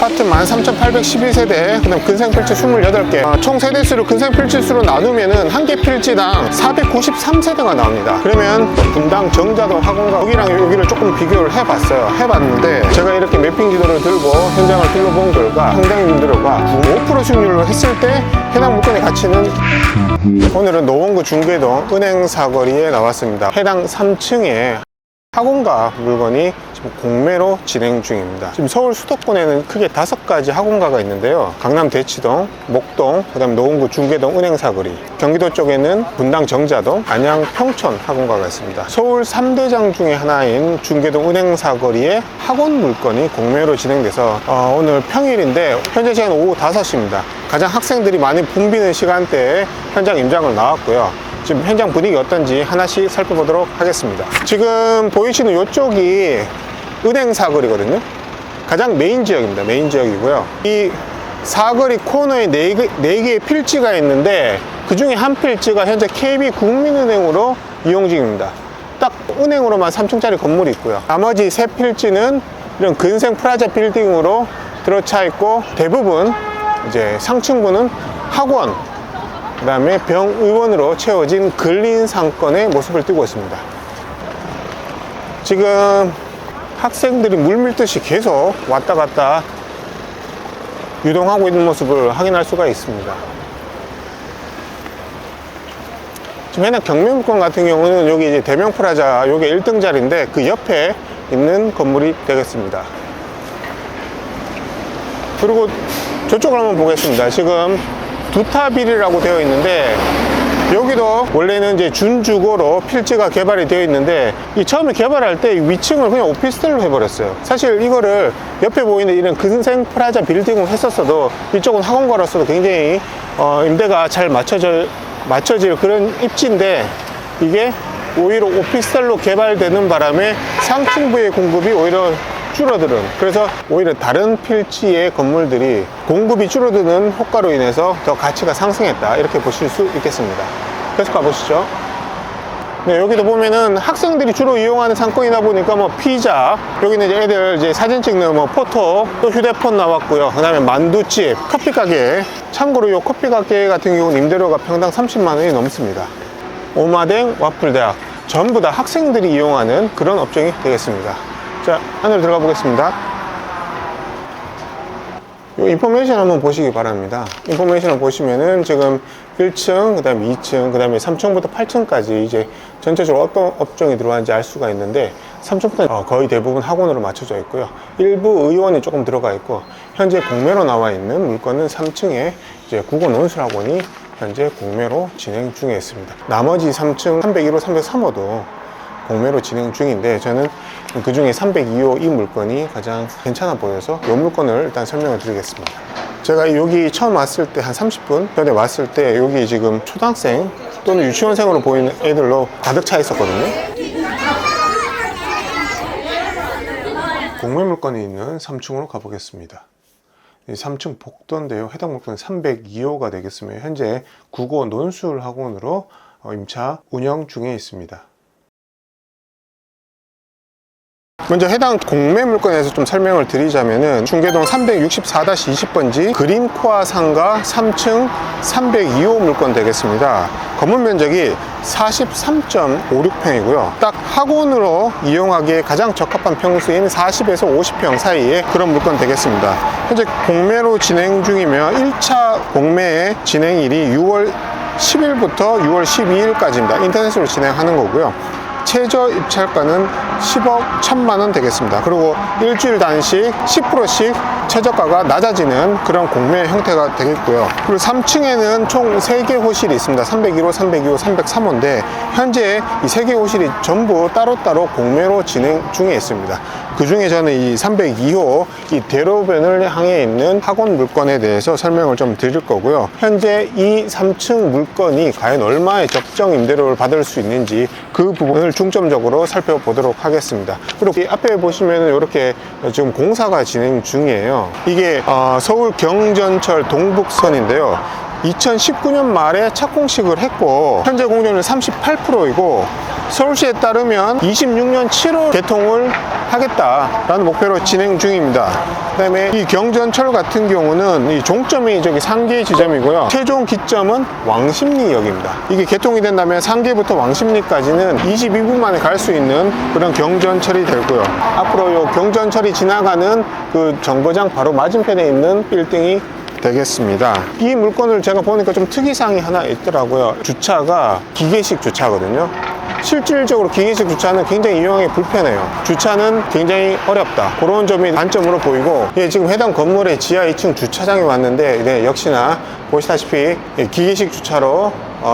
아파트 13,812세대, 그 다음 근생필지 28개. 총 세대수를 근생필지수로 나누면은 한 개 필지당 493세대가 나옵니다. 그러면 분당 정자동 학원과 여기랑 여기를 조금 비교를 해봤어요. 해봤는데 제가 이렇게 매핑 지도를 들고 현장을 둘러본 결과 상당님들과 5% 수익률로 했을 때 해당 물건의 가치는, 오늘은 노원구 중계동 은행 사거리에 나왔습니다. 해당 3층에 학원가 물건이 지금 공매로 진행 중입니다. 지금 서울 수도권에는 크게 5가지 학원가가 있는데요. 강남 대치동, 목동, 그 다음 노원구 중계동 은행 사거리, 경기도 쪽에는 분당 정자동, 안양 평촌 학원가가 있습니다. 서울 3대장 중에 하나인 중계동 은행 사거리에 학원 물건이 공매로 진행돼서 오늘 평일인데 현재 시간 오후 5시입니다. 가장 학생들이 많이 붐비는 시간대에 현장 임장을 나왔고요. 지금 현장 분위기 어떤지 하나씩 살펴보도록 하겠습니다. 지금 보이시는 이쪽이 은행 사거리거든요. 가장 메인 지역입니다. 메인 지역이고요. 이 사거리 코너에 4개의 필지가 있는데 그 중에 한 필지가 현재 KB국민은행으로 이용 중입니다. 딱 은행으로만 3층짜리 건물이 있고요. 나머지 3필지는 이런 근생 프라자 빌딩으로 들어차 있고, 대부분 이제 상층부는 학원, 그 다음에 병의원으로 채워진 근린 상권의 모습을 띠고 있습니다. 지금 학생들이 물밀듯이 계속 왔다 갔다 유동하고 있는 모습을 확인할 수가 있습니다. 지금 해당 경매물건 같은 경우는 여기 이제 대명 프라자, 요게 1등 자리인데 그 옆에 있는 건물이 되겠습니다. 그리고 저쪽을 한번 보겠습니다. 지금 두타빌이라고 되어 있는데 여기도 원래는 이제 준주거로 필지가 개발이 되어 있는데 이 처음에 개발할 때 위층을 그냥 오피스텔로 해버렸어요. 사실 이거를 옆에 보이는 이런 근생 프라자 빌딩을 했었어도 이쪽은 학원가로서도 굉장히 임대가 잘 맞춰질 그런 입지인데, 이게 오히려 오피스텔로 개발되는 바람에 상층부의 공급이 오히려 줄어드는, 그래서 오히려 다른 필지의 건물들이 공급이 줄어드는 효과로 인해서 더 가치가 상승했다, 이렇게 보실 수 있겠습니다. 계속 가보시죠. 네, 여기도 보면은 학생들이 주로 이용하는 상권이다 보니까 뭐 피자, 여기는 이제 애들 이제 사진 찍는 뭐 포토, 또 휴대폰 나왔고요. 그 다음에 만두집, 커피 가게. 참고로 이 커피 가게 같은 경우는 임대료가 평당 30만 원이 넘습니다. 오마댕, 와플대학, 전부 다 학생들이 이용하는 그런 업종이 되겠습니다. 자, 안으로 들어가 보겠습니다. 이 인포메이션 한번 보시기 바랍니다. 인포메이션을 보시면은 지금 1층, 그 다음에 2층, 그 다음에 3층부터 8층까지 이제 전체적으로 어떤 업종이 들어가는지 알 수가 있는데, 3층부터 거의 대부분 학원으로 맞춰져 있고요. 일부 의원이 조금 들어가 있고, 현재 공매로 나와 있는 물건은 3층에 이제 국어 논술학원이 현재 공매로 진행 중에 있습니다. 나머지 3층 301호, 303호도 공매로 진행 중인데, 저는 그 중에 302호 이 물건이 가장 괜찮아 보여서 이 물건을 일단 설명을 드리겠습니다. 제가 여기 처음 왔을 때 한 30분 전에 왔을 때 여기 지금 초등학생 또는 유치원생으로 보이는 애들로 가득 차 있었거든요. 공매 물건이 있는 3층으로 가보겠습니다. 3층 복도인데요. 해당 물건은 302호가 되겠으며 현재 국어 논술 학원으로 임차 운영 중에 있습니다. 먼저 해당 공매 물건에서 좀 설명을 드리자면은 중계동 364-20번지 그린코아 상가 3층 302호 물건 되겠습니다. 건물 면적이 43.56평이고요. 딱 학원으로 이용하기에 가장 적합한 평수인 40에서 50평 사이의 그런 물건 되겠습니다. 현재 공매로 진행 중이며 1차 공매의 진행일이 6월 10일부터 6월 12일까지입니다. 인터넷으로 진행하는 거고요. 최저 입찰가는 10억 1천만 원 되겠습니다. 그리고 일주일 단식 10%씩 최저가가 낮아지는 그런 공매 형태가 되겠고요. 그리고 3층에는 총 3개 호실이 있습니다. 301호, 302호, 303호인데 현재 이 3개 호실이 전부 따로따로 공매로 진행 중에 있습니다. 그 중에 저는 이 302호 이 대로변을 향해 있는 학원 물건에 대해서 설명을 좀 드릴 거고요. 현재 이 3층 물건이 과연 얼마의 적정 임대료를 받을 수 있는지 그 부분을 중점적으로 살펴보도록 하겠습니다. 그리고 이 앞에 보시면 이렇게 지금 공사가 진행 중이에요. 이게 서울 경전철 동북선인데요. 2019년 말에 착공식을 했고 현재 공정률 38%이고 서울시에 따르면 26년 7월 개통을 하겠다라는 목표로 진행 중입니다. 그 다음에 이 경전철 같은 경우는 이 종점이 저기 상계 지점이고요. 최종 기점은 왕십리역입니다. 이게 개통이 된다면 상계부터 왕십리까지는 22분 만에 갈 수 있는 그런 경전철이 되고요. 앞으로 요 경전철이 지나가는 그 정거장 바로 맞은편에 있는 빌딩이 되겠습니다. 이 물건을 제가 보니까 좀 특이사항이 하나 있더라고요. 주차가 기계식 주차거든요. 실질적으로 기계식 주차는 굉장히 이용하기 불편해요. 주차는 굉장히 어렵다. 그런 점이 단점으로 보이고, 예, 지금 해당 건물의 지하 2층 주차장에 왔는데, 네, 역시나 보시다시피 기계식 주차로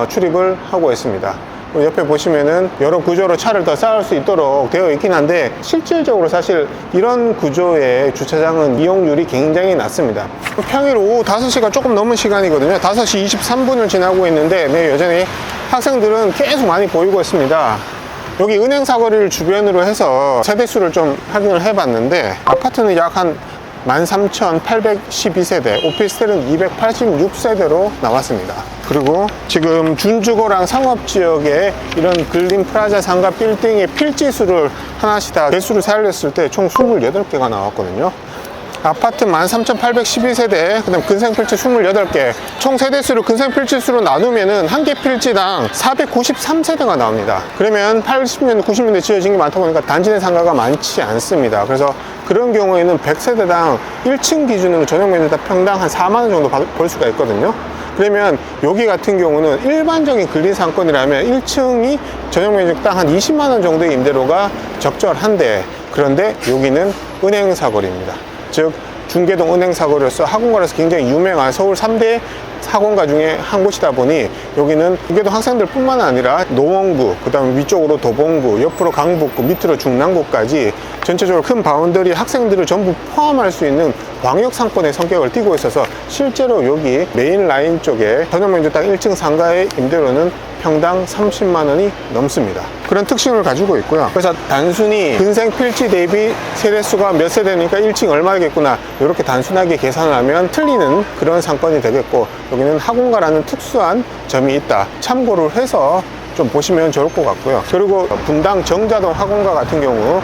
출입을 하고 있습니다. 옆에 보시면은 여러 구조로 차를 더 쌓을 수 있도록 되어 있긴 한데 실질적으로 사실 이런 구조의 주차장은 이용률이 굉장히 낮습니다. 평일 오후 5시가 조금 넘은 시간이거든요. 5시 23분을 지나고 있는데 네, 여전히 학생들은 계속 많이 보이고 있습니다. 여기 은행 사거리를 주변으로 해서 세대수를 좀 확인을 해봤는데 아파트는 약 한 13,812세대, 오피스텔은 286세대로 나왔습니다. 그리고 지금 준주거랑 상업지역에 이런 근린 프라자 상가 빌딩의 필지수를 하나씩 다 개수를 살렸을 때 총 28개가 나왔거든요. 아파트 13,812세대, 그 다음 근생필지 28개, 총 세대수를 근생필지수로 나누면은 한 개 필지당 493세대가 나옵니다. 그러면 80년대, 90년대 지어진 게 많다 보니까 단지 내 상가가 많지 않습니다. 그래서 그런 경우에는 100세대당 1층 기준으로 전용면적 평당 한 4만원 정도 벌 수가 있거든요. 그러면 여기 같은 경우는 일반적인 근린 상권이라면 1층이 전용면적당 한 20만원 정도의 임대료가 적절한데, 그런데 여기는 은행 사거리입니다. 즉 중계동 은행 사거리로서 학원가로서 굉장히 유명한 서울 3대 학원가 중에 한 곳이다 보니 여기는 중계동 학생들 뿐만 아니라 노원구, 그 다음에 위쪽으로 도봉구, 옆으로 강북구, 밑으로 중랑구까지 전체적으로 큰 바운더리 학생들을 전부 포함할 수 있는 광역 상권의 성격을 띠고 있어서 실제로 여기 메인 라인 쪽에 전용면적당 1층 상가의 임대료는 평당 30만원이 넘습니다. 그런 특징을 가지고 있고요. 그래서 단순히 근생 필지 대비 세대수가 몇 세대니까 1층 얼마겠구나 이렇게 단순하게 계산을 하면 틀리는 그런 상권이 되겠고, 여기는 학원가라는 특수한 점이 있다. 참고를 해서 좀 보시면 좋을 것 같고요. 그리고 분당 정자동 학원가 같은 경우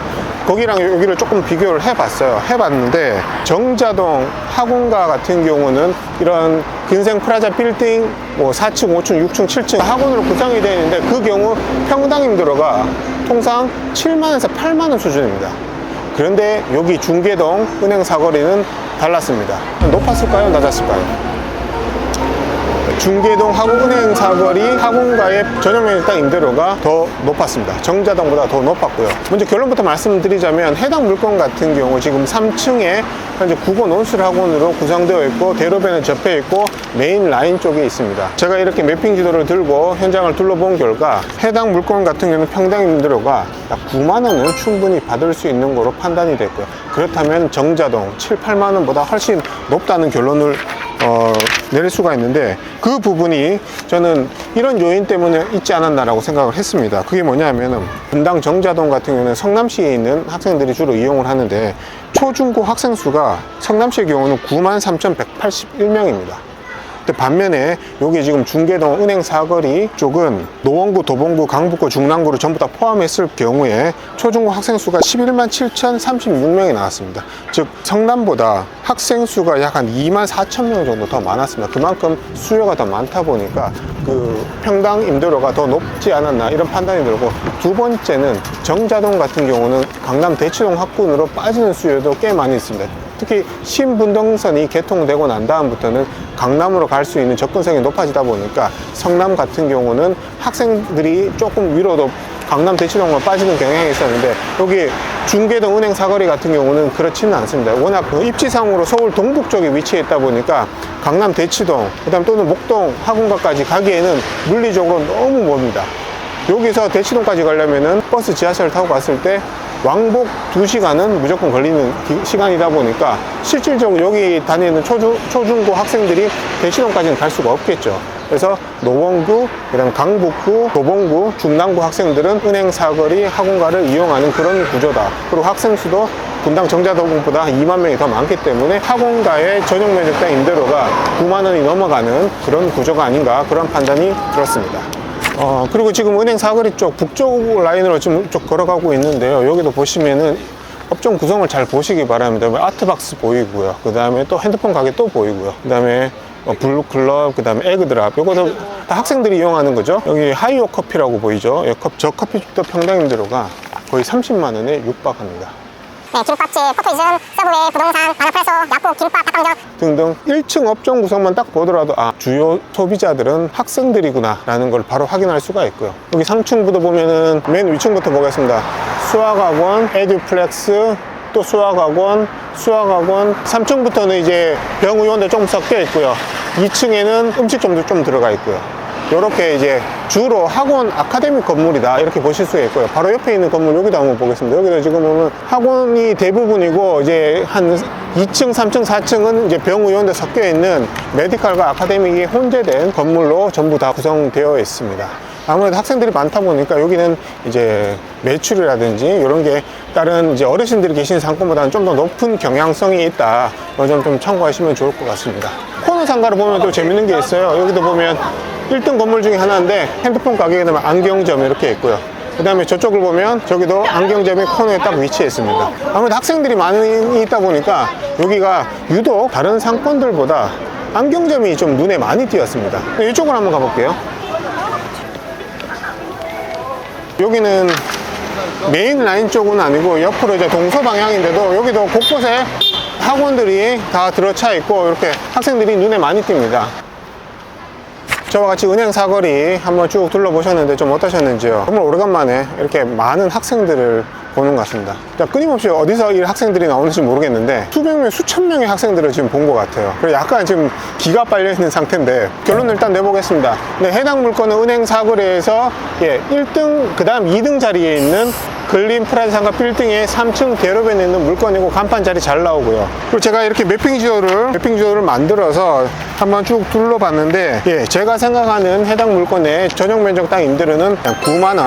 거기랑 여기를 조금 비교를 해봤는데 정자동 학원가 같은 경우는 이런 근생 프라자 빌딩 뭐 4층, 5층, 6층, 7층 학원으로 구성이 되어 있는데 그 경우 평당 임대료가 통상 7만원에서 8만원 수준입니다. 그런데 여기 중계동 은행 사거리는 달랐습니다. 높았을까요? 낮았을까요? 중계동 학원은행 사거리 학원가의 전용면적당 임대료가 더 높았습니다. 정자동보다 더 높았고요. 먼저 결론부터 말씀드리자면 해당 물건 같은 경우 지금 3층에 현재 국어 논술학원으로 구성되어 있고 대로변에 접해 있고 메인 라인 쪽에 있습니다. 제가 이렇게 매핑 지도를 들고 현장을 둘러본 결과 해당 물건 같은 경우는 평당 임대료가 약 9만원은 충분히 받을 수 있는 거로 판단이 됐고요. 그렇다면 정자동 7, 8만원보다 훨씬 높다는 결론을 내릴 수가 있는데, 그 부분이 저는 이런 요인 때문에 있지 않았나라고 생각을 했습니다. 그게 뭐냐면은 분당 정자동 같은 경우는 성남시에 있는 학생들이 주로 이용을 하는데 초중고 학생 수가 성남시의 경우는 93,181명입니다. 근데 반면에 여기 지금 중계동 은행 사거리 쪽은 노원구, 도봉구, 강북구, 중랑구를 전부 다 포함했을 경우에 초중고 학생 수가 11만 7,036명이 나왔습니다. 즉 성남보다 학생 수가 약 한 2만 4천 명 정도 더 많았습니다. 그만큼 수요가 더 많다 보니까 그 평당 임대료가 더 높지 않았나 이런 판단이 들고, 두 번째는 정자동 같은 경우는 강남 대치동 학군으로 빠지는 수요도 꽤 많이 있습니다. 특히 신분당선이 개통되고 난 다음부터는 강남으로 갈 수 있는 접근성이 높아지다 보니까 성남 같은 경우는 학생들이 조금 위로도 강남 대치동으로 빠지는 경향이 있었는데, 여기 중계동 은행 사거리 같은 경우는 그렇지는 않습니다. 워낙 입지상으로 서울 동북 쪽에 위치해 있다 보니까 강남 대치동, 그다음 또는 목동 학원가까지 가기에는 물리적으로 너무 멉니다. 여기서 대치동까지 가려면은 버스, 지하철을 타고 갔을 때 왕복 2시간은 무조건 걸리는 시간이다 보니까 실질적으로 여기 다니는 초중고 학생들이 대치동까지는 갈 수가 없겠죠. 그래서 노원구, 그다음 강북구, 도봉구, 중랑구 학생들은 은행 사거리 학원가를 이용하는 그런 구조다. 그리고 학생 수도 분당 정자동보다 2만 명이 더 많기 때문에 학원가의 전용 면적당 임대료가 9만 원이 넘어가는 그런 구조가 아닌가, 그런 판단이 들었습니다. 그리고 지금 은행 사거리 쪽 북쪽 라인으로 지금 쭉 걸어가고 있는데요. 여기도 보시면은 업종 구성을 잘 보시기 바랍니다. 아트박스 보이고요. 그 다음에 또 핸드폰 가게 또 보이고요. 그 다음에 블루클럽, 그 다음에 에그드랍, 요거도 다 학생들이 이용하는 거죠. 여기 하이오 커피라고 보이죠. 저 커피집도 평당 임대료가 거의 30만 원에 육박합니다. 네, 김밥집, 포토이즘, 서브웨이, 부동산, 바나프레소, 약국, 김밥, 닭강정 등등 1층 업종 구성만 딱 보더라도 주요 소비자들은 학생들이구나 라는 걸 바로 확인할 수가 있고요. 여기 상층부도 보면은 맨 위층부터 보겠습니다. 수학학원, 에듀플렉스, 또 수학학원, 3층부터는 이제 병의원도 좀 섞여 있고요. 2층에는 음식점도 좀 들어가 있고요. 이렇게 이제 주로 학원 아카데미 건물이다, 이렇게 보실 수가 있고요. 바로 옆에 있는 건물 여기도 한번 보겠습니다. 여기도 지금 보면 학원이 대부분이고, 이제 한 2층, 3층, 4층은 이제 병의원도 섞여 있는 메디컬과 아카데믹이 혼재된 건물로 전부 다 구성되어 있습니다. 아무래도 학생들이 많다 보니까 여기는 이제 매출이라든지 이런 게 다른 이제 어르신들이 계신 상권보다는 좀 더 높은 경향성이 있다. 이 점 좀 참고하시면 좋을 것 같습니다. 코너 상가를 보면 또 재밌는 게 있어요. 여기도 보면 1등 건물 중에 하나인데 핸드폰 가게에 되면 안경점 이렇게 있고요. 그 다음에 저쪽을 보면 저기도 안경점이 코너에 딱 위치해 있습니다. 아무래도 학생들이 많이 있다 보니까 여기가 유독 다른 상권들보다 안경점이 좀 눈에 많이 띄었습니다. 이쪽으로 한번 가볼게요. 여기는 메인 라인 쪽은 아니고 옆으로 이제 동서 방향인데도 여기도 곳곳에 학원들이 다 들어차 있고 이렇게 학생들이 눈에 많이 띕니다. 저와 같이 은행 사거리 한번 쭉 둘러보셨는데 좀 어떠셨는지요? 정말 오래간만에 이렇게 많은 학생들을 보는 것 같습니다. 끊임없이 어디서 이 학생들이 나오는지 모르겠는데 수백 명, 수천 명의 학생들을 지금 본 것 같아요. 그래서 약간 지금 기가 빨려 있는 상태인데 결론을 일단 내보겠습니다. 네, 해당 물건은 은행 사거리에서 1등, 그 다음 2등 자리에 있는 근린 프라자 상가 빌딩의 3층 대로변에 있는 물건이고 간판 자리 잘 나오고요. 그리고 제가 이렇게 매핑 지도를 만들어서 한번 쭉 둘러봤는데, 제가 생각하는 해당 물건의 전용 면적 땅 임대료는 9만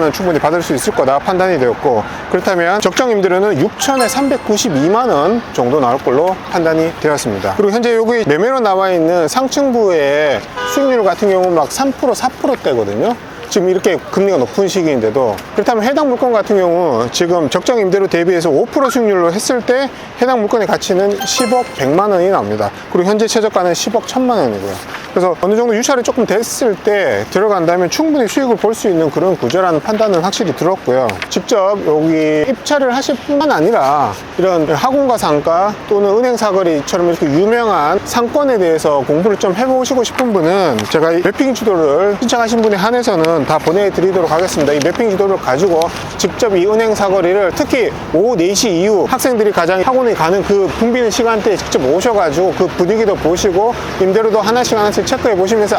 원 충분히 받을 수 있을 거다 판단이 되었고, 그렇다면 적정 임대료는 6천에 392만 원 정도 나올 걸로 판단이 되었습니다. 그리고 현재 여기 매매로 나와 있는 상층부의 수익률 같은 경우는 막 3%, 4%대거든요. 지금 이렇게 금리가 높은 시기인데도. 그렇다면 해당 물건 같은 경우 지금 적정 임대료 대비해서 5% 수익률로 했을 때 해당 물건의 가치는 10억 100만 원이 나옵니다. 그리고 현재 최저가는 10억 1000만 원이고요. 그래서 어느 정도 유찰이 조금 됐을 때 들어간다면 충분히 수익을 볼 수 있는 그런 구조라는 판단은 확실히 들었고요. 직접 여기 입찰을 하실 뿐만 아니라 이런 학원가 상가 또는 은행 사거리처럼 이렇게 유명한 상권에 대해서 공부를 좀 해보시고 싶은 분은 제가 이 매핑 지도를 신청하신 분에 한해서는 다 보내드리도록 하겠습니다. 이 매핑 지도를 가지고 직접 이 은행 사거리를 특히 오후 4시 이후 학생들이 가장 학원에 가는 그 붐비는 시간대에 직접 오셔가지고 그 분위기도 보시고 임대료도 하나씩 체크해 보시면서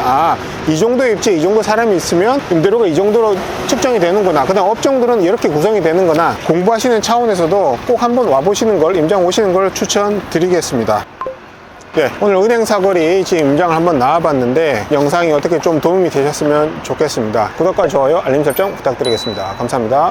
이 정도 입지, 이 정도 사람이 있으면 임대료가 이 정도로 측정이 되는구나, 그 다음 업종들은 이렇게 구성이 되는구나, 공부하시는 차원에서도 꼭 한번 와보시는 걸, 임장 오시는 걸 추천드리겠습니다. 네, 오늘 은행 사거리 지금 임장을 한번 나와봤는데 영상이 어떻게 좀 도움이 되셨으면 좋겠습니다. 구독과 좋아요, 알림 설정 부탁드리겠습니다. 감사합니다.